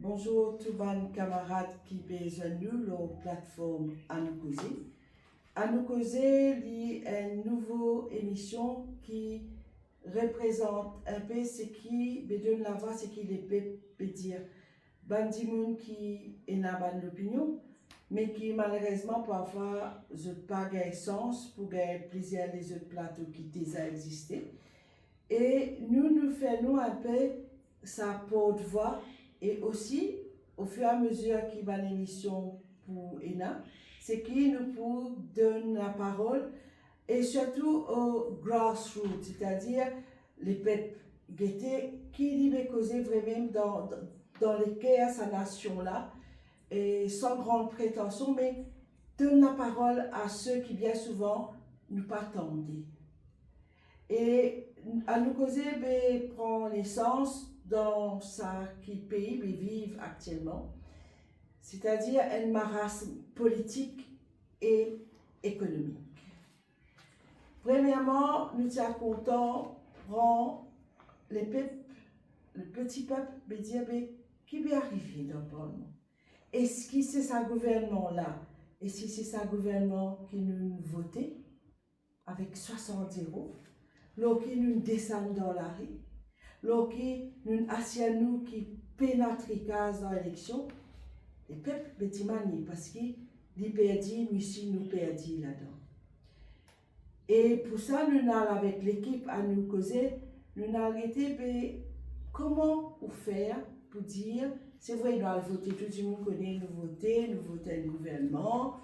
Bonjour tous les camarades qui besoin nous la plateforme À nous causer. À nous causer est une nouvelle émission qui représente un peu ce qui donne la voix, ce qui les peut dire. Bandimoun qui est dans l'opinion, mais qui malheureusement parfois n'a pas de sens pour gagner plaisir les autres plateaux qui déjà existé. Et nous faisons un peu sa porte-voix. Et aussi, au fur et à mesure qu'il y a une émission pour ENA, c'est qui nous pour donner la parole et surtout aux grassroots, c'est-à-dire les peuples qui veulent causer vraiment dans les cœurs sa nation-là, et sans grande prétention, mais donne la parole à ceux qui bien souvent nous pas attendent. Et à nous causer, prend naissance dans ce qui pays vivent actuellement, c'est-à-dire un marasme politique et économique. Premièrement, nous sommes contents de les peuples, le petit peuple, dire qui va arriver dans le Parlement. Est-ce que c'est ce gouvernement-là? Est-ce que c'est ce gouvernement qui nous votait avec 60 euros? Là, qui nous descend dans la rue? Là, qui nous asseyons qui pénètre dans l'élection? Les peuples bétimani parce qu'ils perdent, nous aussi nous perdons là-dedans. Et pour ça, nous allons avec l'équipe à nous causer, nous allons arrêter comment faire pour dire, c'est vrai, nous allons voter, tout le monde connaît, nous votons le gouvernement,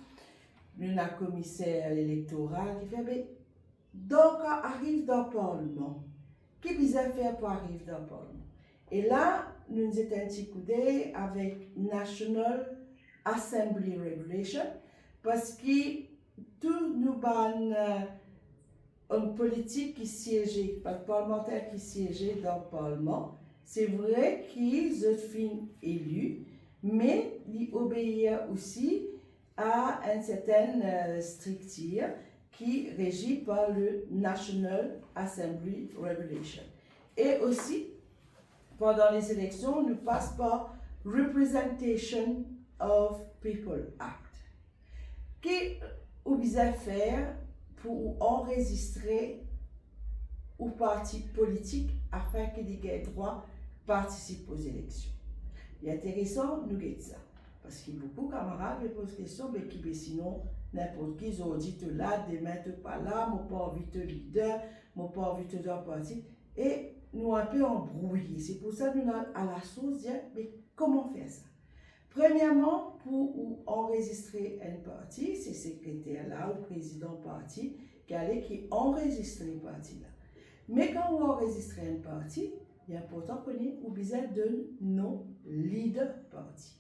nous avons un commissaire électoral qui fait, donc arrive dans le Parlement. Qu'est-ce qu'ils ont fait pour arriver dans le Parlement? Et là, nous étions un petit coup d'œil avec National Assembly Regulation, parce que tout nous ban une politique qui siégeait, pas de parlementaires qui siégeaient dans le Parlement. C'est vrai qu'ils ont fin élus, mais ils obéissent aussi à une certaine structure qui est régie par le National Assembly Regulation. Et aussi, pendant les élections, nous passons par Representation of People Act. Qu'est-ce qu'on doit faire pour enregistrer aux partis politiques afin qu'ils aient droit de participer aux élections? Il est intéressant, nous guettons ça. Parce qu'il y a beaucoup de camarades qui posent des questions, mais qui sinon, n'importe qui, ils ont dit là, demain, pas là, moi pas envie de leader, moi pas envie de dans parti. Et nous un peu embrouillés. C'est pour ça que nous allons à la source dire, mais comment faire ça? Premièrement, pour enregistrer un parti, c'est secrétaire là, ou président parti, qui enregistre le parti là. Mais quand on enregistre un parti, il est important qu'on ait besoin d'un nom leader parti.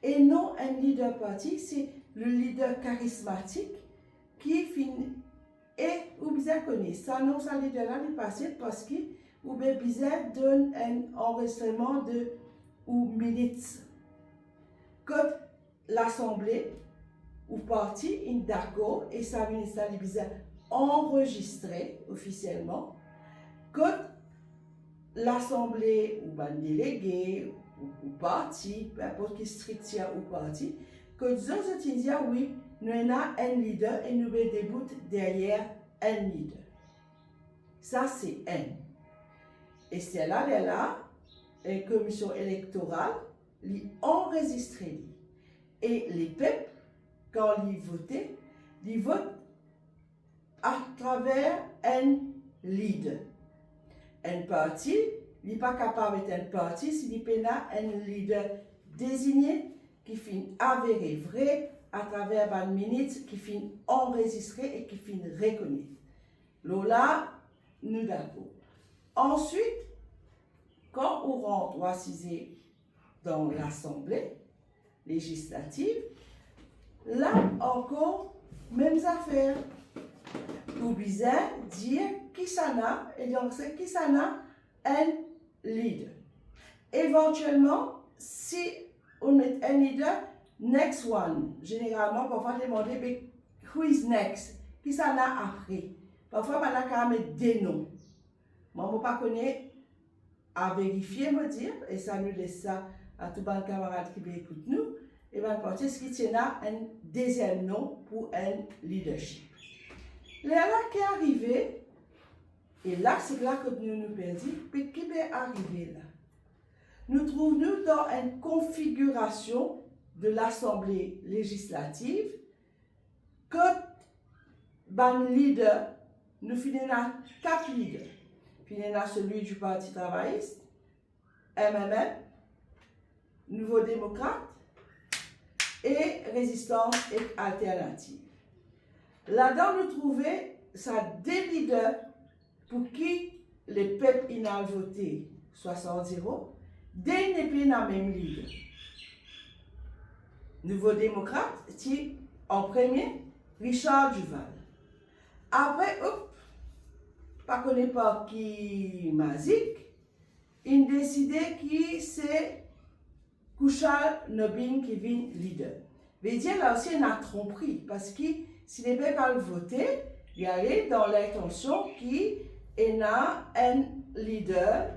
Et non un leader parti, c'est le leader charismatique qui finit. Et vous besoin connaître ça, non, ça leader là, il passe parce que vous avez besoin d'un enregistrement de ou minutes. Quand l'Assemblée ou parti est d'accord et ça ministre a besoin enregistrer officiellement, quand l'Assemblée ou un délégué ou parti, peu importe qui structure ou parti, que nous autres disent oui, nous avons un leader et nous débutons derrière un leader. Ça, c'est un. Et c'est là, la commission électorale, enregistre. Et les peuples, quand ils votent à travers un leader. Un parti, il n'est pas capable d'être un parti s'il n'y a pas un leader désigné qui finit avéré vrai à travers une minute, qui finit enregistré et qui finit reconnu. Là, nous d'accord. Ensuite, quand on rentre ou assisé dans l'Assemblée législative, là encore, mêmes affaires. Vous besoin dire qui ça n'a, et donc c'est qui ça n'a un leader. Éventuellement, si on met un leader, next one. Généralement, parfois, on demande who is next? Qui ça n'a après? Parfois, on a quand même des noms. Moi, je ne pas connaître à vérifier, me dire, et ça nous laisse ça à tous les camarades qui écoutent nous, et bien, est-ce qu'il y a un deuxième nom pour un leadership? Là qui est arrivé, et là, c'est là que nous perdons, puis qui est arrivé là? Nous trouvons-nous dans une configuration de l'Assemblée législative que ban leader, nous finissons à 4 leaders. Finissons à celui du Parti travailliste, MMM, Nouveau démocrate et Résistance et Alternative. Là-dedans, nous trouvons ça des leaders pour qui les peuples ont voté 60-0, des n'est pas même leader. Nouveau démocrate, en premier, Richard Duval. Après, pas connaît pas qui Mazik, il a décidé que c'est Kuchal Nobin qui vient leader. Mais dire là aussi, il a tromperie, parce que si les peuples pas voté, il y allait dans l'intention qu'il y a un leader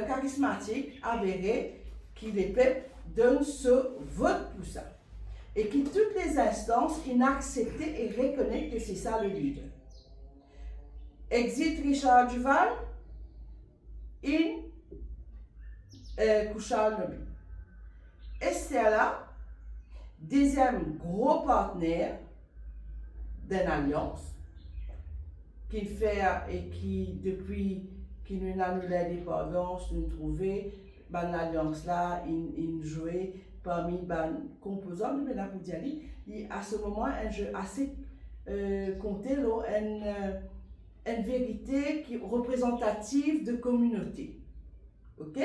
charismatique avéré, qui les peuples donnent ce vote pour ça. Et qui toutes les instances, il a accepté et reconnaît que c'est ça le leader. Exit Richard Duval, Kuchal Nobin. Estella, deuxième gros partenaire d'une alliance, qui fait et qui, depuis qu'il nous a eu l'indépendance, nous trouvons une alliance là, il jouait parmi les composants de Ménapou Diali. Et à ce moment, un jeu assez compté, une vérité qui représentative de communauté. Ok?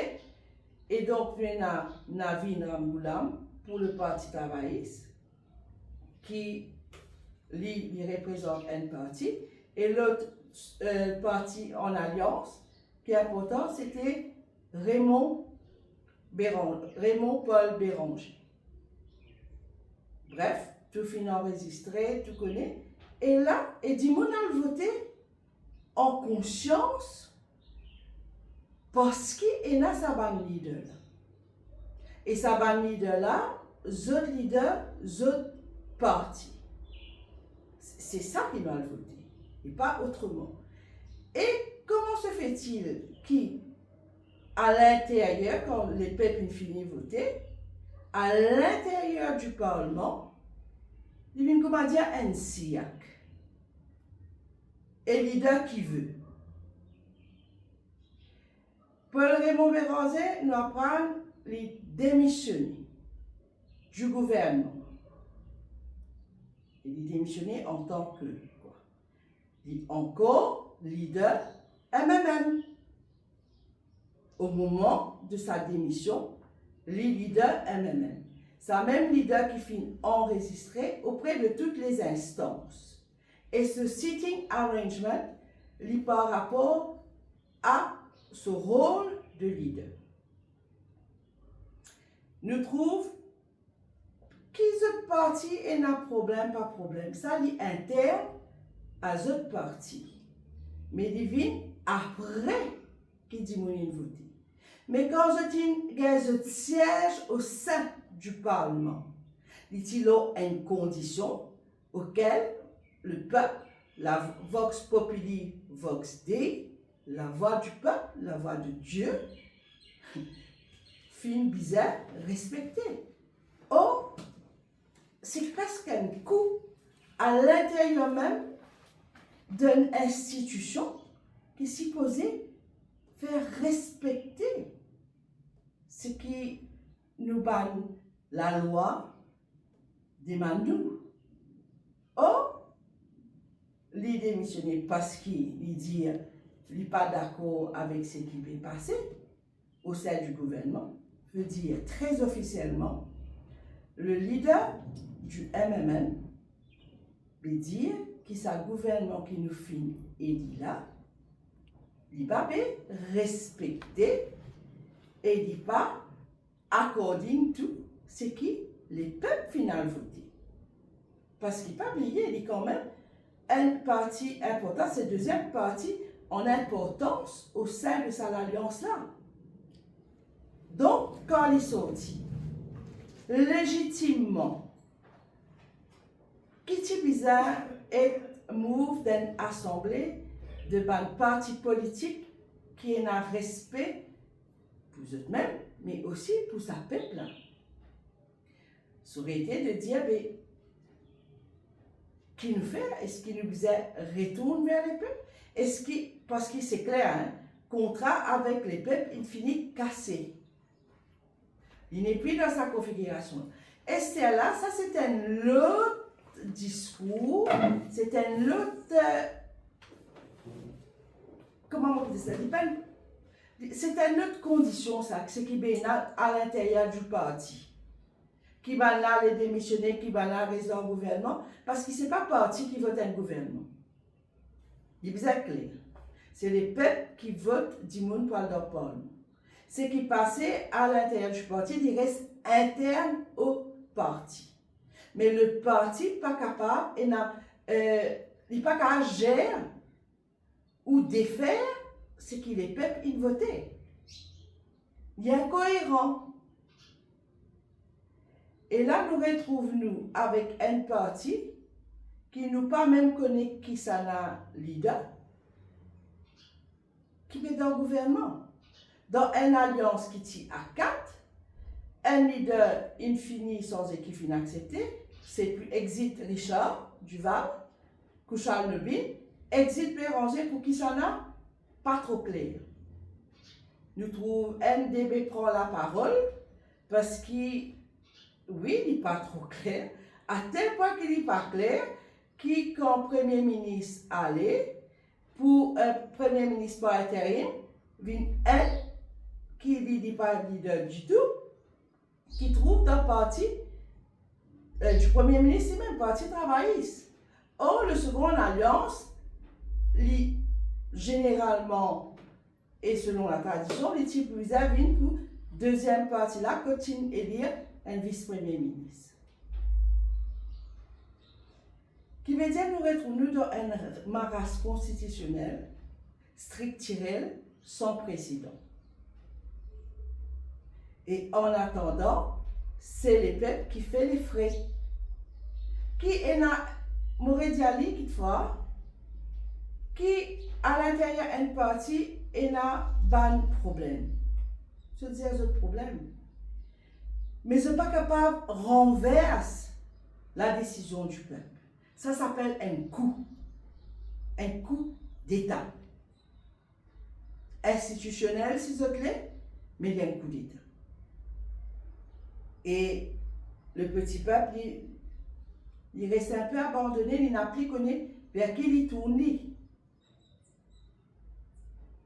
Et donc, nous avons Navin Ramgoulam pour le Parti travailliste, qui lui représente un parti, et l'autre parti en alliance, qui est important, c'était Raymond Paul Béranger. Bref, tout finit enregistré, tout connaît. Et là, Edimon a voté en conscience parce qu'il y a sa bande leader là. Et sa bande leader là, autres leaders, autres partis. C'est ça qu'il a voté, et pas autrement. Et comment se fait-il qu'à l'intérieur, quand les peuples finissent de voter, à l'intérieur du Parlement, il y a comment dire un SIAC, et leader qui veut. Paul Raymond Béranger nous apprend les démissionner du gouvernement. Il est démissionné en tant que quoi? Il est encore leader MMM. Au moment de sa démission, le leader MMM. C'est un même leader qui finit enregistré auprès de toutes les instances. Et ce sitting arrangement lit par rapport à ce rôle de leader. Nous trouvons qui ce parti est un problème, pas problème. Ça lit interne à ce parti. Mais divine après qui dit mon voter. Mais quand je dis un siège au sein du Parlement, il y a une condition auquel le peuple, la vox populi, vox dei, la voix du peuple, la voix de Dieu, fin bizarre, respectée. Or, c'est presque un coup à l'intérieur même d'une institution qui est supposée faire respecter ce qui nous banne la loi demande nous. Or, les démissionner parce qu'il dit qu'il n'est pas d'accord avec ce qui est passé au sein du gouvernement, veut dire très officiellement, le leader du MMM veut dire que c'est un gouvernement qui nous finit et dit là, il va respecter et il dit pas according to ce qui les peuples final voté. Parce qu'il pas oublié, il dit quand même une partie importante, c'est la deuxième partie en importance au sein de cette alliance-là. Donc, quand il sortit, légitimement, qui est bizarre est move d'une assemblée de partis politiques qui a un respect pour eux-mêmes, mais aussi pour sa peuple. Ça aurait été de dire, mais, qui nous fait? Est-ce qu'il nous retourne vers les peuples? Est-ce qu'il, parce que c'est clair, hein, contrat avec les peuples, il finit cassé. Il n'est plus dans sa configuration. Esther là, ça c'est un autre discours, c'est un autre, comment on peut dire ça? C'est une autre condition, ça, ce qui est à l'intérieur du parti. Qui va là les démissionner, qui va là rester en gouvernement, parce que ce n'est pas le parti qui vote un gouvernement. Il est bien clair. C'est les peuples qui votent du monde pour leur parlement. Ce qui passait à l'intérieur du parti, il reste interne au parti. Mais le parti n'est pas capable, il n'est pas capable de gérer ou défaire ce que les peuples ils votaient. Il y a incohérent. Et là, nous retrouvons-nous avec un parti qui nous pas même connaît qui ça n'a leader, qui est dans le gouvernement. Dans une alliance qui tient à 4, un leader infini sans équipe inaccepté, c'est plus exit Richard Duval, Couchal Nebin, exit Béranger pour qui ça n'a pas trop clair. Nous trouvons NDB prend la parole parce qu'il oui, il n'est pas trop clair, à tel point qu'il n'est pas clair, qui, quand Premier ministre allait, pour un Premier ministre par intérim, vient elle, qui ne dit pas leader du tout, qui trouve dans le parti du Premier ministre, même parti travailliste. Or, le second alliance, généralement, et selon la tradition, les types viennent pour deuxième partie là, continue élire un vice-premier ministre. Qui veut dire nous retrouvons dans un maras constitutionnel, structurel, sans précédent. Et en attendant, c'est les peuples qui font les frais. Qui est là, m'aurait dit à lui, qui à l'intérieur d'une partie est là, ban problème. Je veux dire, autre problème. Mais je ne suis pas capable de renverser la décision du peuple. Ça s'appelle un coup d'État. Institutionnel, si vous voulez, mais il y a un coup d'État. Et le petit peuple, il reste un peu abandonné, il n'a plus connu vers qui il tourne.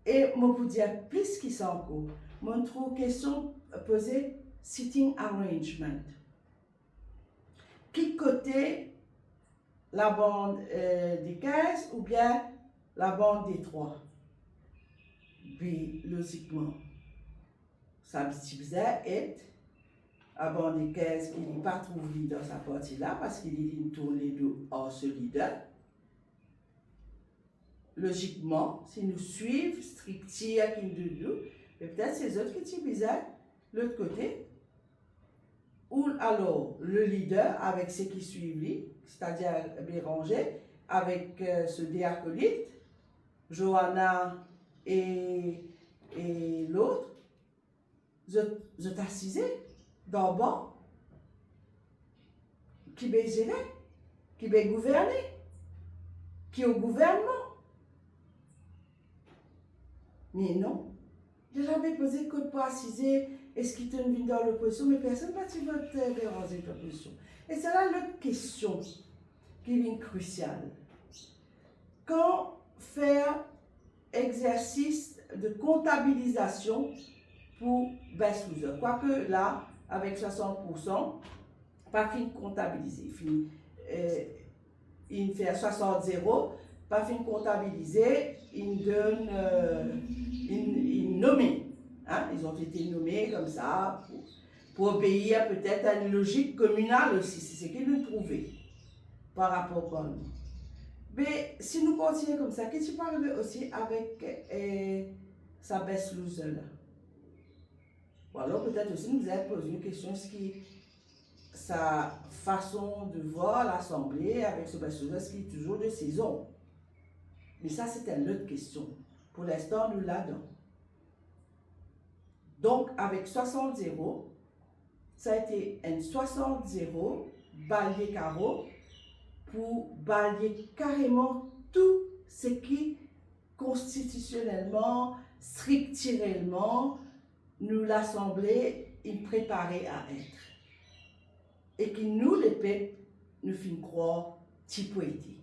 Et moi, pour dire plus qu'il s'en court, moi, je trouve question posée sitting arrangement. Qui côté la bande des 15 ou bien la bande des 3? Puis, logiquement, ça bizarre est la bande des 15 qui n'est pas trouvé dans sa partie là parce qu'il tourne les deux hors ce leader. Logiquement, si nous suivons strictement qui nous peut-être c'est les autres qui sont bizarres l'autre côté. Ou alors le leader avec ceux qui suivent lui, c'est-à-dire Béranger, avec ce diacolite, Johanna et l'autre, je t'assisais dans le banc, qui va gérer, qui va gouverner, qui est au gouvernement. Mais non, je l'avais posé que pour assiser. Est-ce qu'il te vient dans l'opposition? Mais personne n'a dit votre Béranger de l'opposition. Et c'est là l'autre question qui est cruciale. Quand faire exercice de comptabilisation pour Best-Loser? Quoique là, avec 60%, pas fini de comptabiliser. Il fait 60-0, pas fini de comptabiliser, il donne, il nomme. Hein, ils ont été nommés comme ça pour obéir peut-être à une logique communale aussi, c'est ce qu'ils ont trouvé par rapport à nous. Mais si nous continuons comme ça, qu'est-ce qui peut arriver aussi avec sa Best-Loser là? Ou alors peut-être aussi nous allons poser une question, ce qui sa façon de voir l'Assemblée avec ce personnage qui est toujours de saison. Mais ça, c'est une autre question. Pour l'instant, nous l'avons. Donc, avec 60-0, ça a été un 60-0 balayé carreau pour balayer carrément tout ce qui constitutionnellement, strictement, nous l'Assemblée est préparée à être. Et que nous, les peuples, nous finissons croire type été.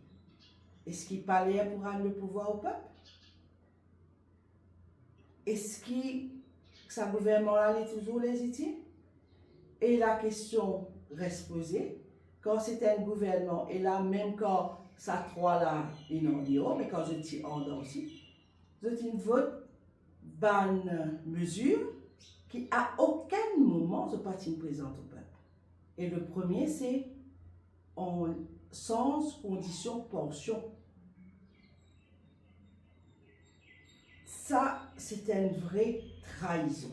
Est-ce qu'il parlait pour rendre le pouvoir au peuple? Est-ce que sa gouvernement-là est toujours légitime? Et la question reste posée. Quand c'est un gouvernement, et là, même quand ça trois-là, ils n'ont dit, mais quand je dis en dehors aussi, je dis une vote, bonne mesure, qui à aucun moment se parti présente au peuple. Et le premier, c'est en sens, condition, pension. Ça, c'est une vraie trahison.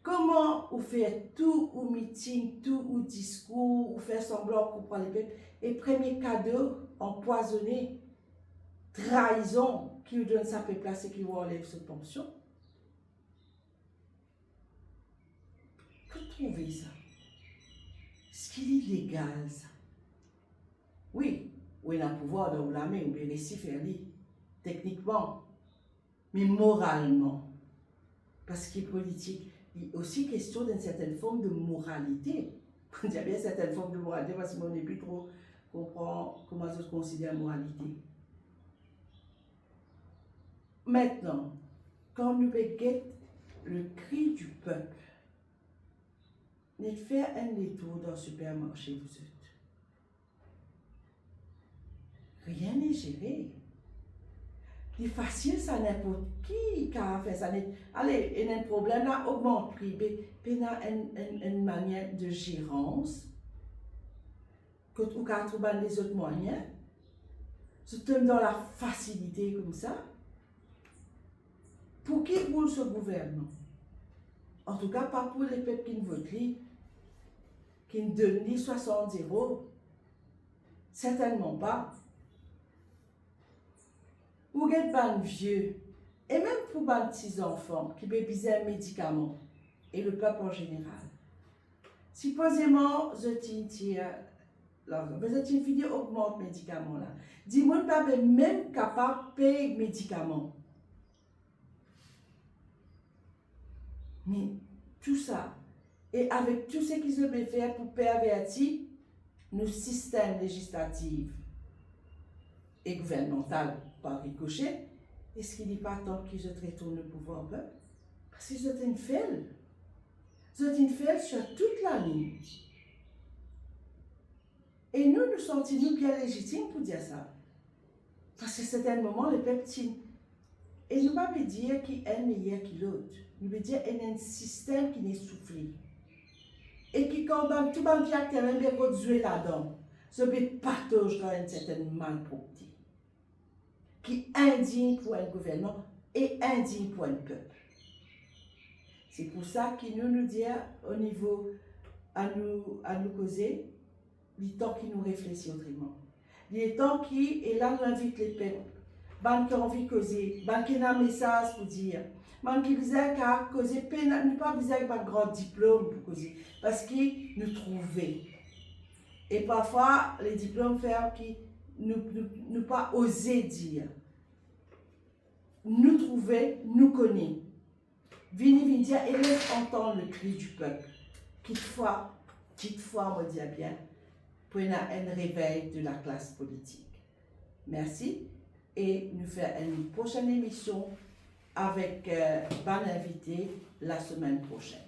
Comment vous faites tout au meeting, tout au discours, vous faites semblant qu'on prend les peuples, et premier cadeau empoisonné, trahison, qui vous donne sa place et qui vous enlève sa pension? Vous trouvez ça? Est-ce qu'il est légal, ça? Oui, on a le pouvoir de la main, on peut laisser faire techniquement, mais moralement. Parce qu'il est politique, il est aussi question d'une certaine forme de moralité. Il y a bien une certaine forme de moralité parce qu'on n'est plus trop comprend comment se considère moralité. Maintenant, quand nous regardons le cri du peuple, nous faisons un détour dans le supermarché, vous êtes. Rien n'est géré. C'est facile, ça n'importe qui a fait ça. Allez, il y a un problème là, augmente le prix. Mais il y a une manière de gérance que tu as trouvé les autres moyens. Tu te mets dans la facilité comme ça. Pour qui roule ce gouvernement? En tout cas, pas pour les peuples qui ne votent, qui ne donnent ni 60-0. Certainement pas. Pour les vieux, et même pour les petits enfants qui ont besoin de médicaments, et le peuple en général. Supposément, je fini augmente les médicaments là. Dis-moi pas même capable de payer les médicaments. Mais tout ça, et avec tout ce qu'ils ont fait pour pervertir nos systèmes législatifs et gouvernementaux par ricochet, est-ce qu'il n'est pas temps qu'ils retournent le pouvoir au peuple? Parce que c'est une faille. C'est une faille sur toute la ligne. Et nous sentons bien légitimes pour dire ça. Parce que c'est un moment, le peuple tient. Et nous ne pouvons pas dire qu'il est meilleur que l'autre. Nous pouvons dire qu'il y a un système qui est soufflé. Et qui, quand tout le monde vient à terrain, il peut jouer là-dedans. Ça peut partager dans une certaine malpropreté. Qui est indigne pour un gouvernement et indigne pour un peuple. C'est pour ça qu'il nous dit au niveau à nous causer, il est temps qu'il nous réfléchisse autrement. Il est temps qu'il, et là nous invite les peuples, ban qui ont envie de causer, ban qui a un message pour dire, ban qui disait qu'à causer, nous pas besoin avec un grand diplôme pour causer, parce qu'ils nous trouvaient. Et parfois, les diplômes font qui nous pas oser dire. Nous trouver, nous connaître. Vini dire et laisse entendre le cri du peuple. Toutefois, on dit bien, pour un réveil de la classe politique. Merci et nous faisons une prochaine émission avec un invité la semaine prochaine.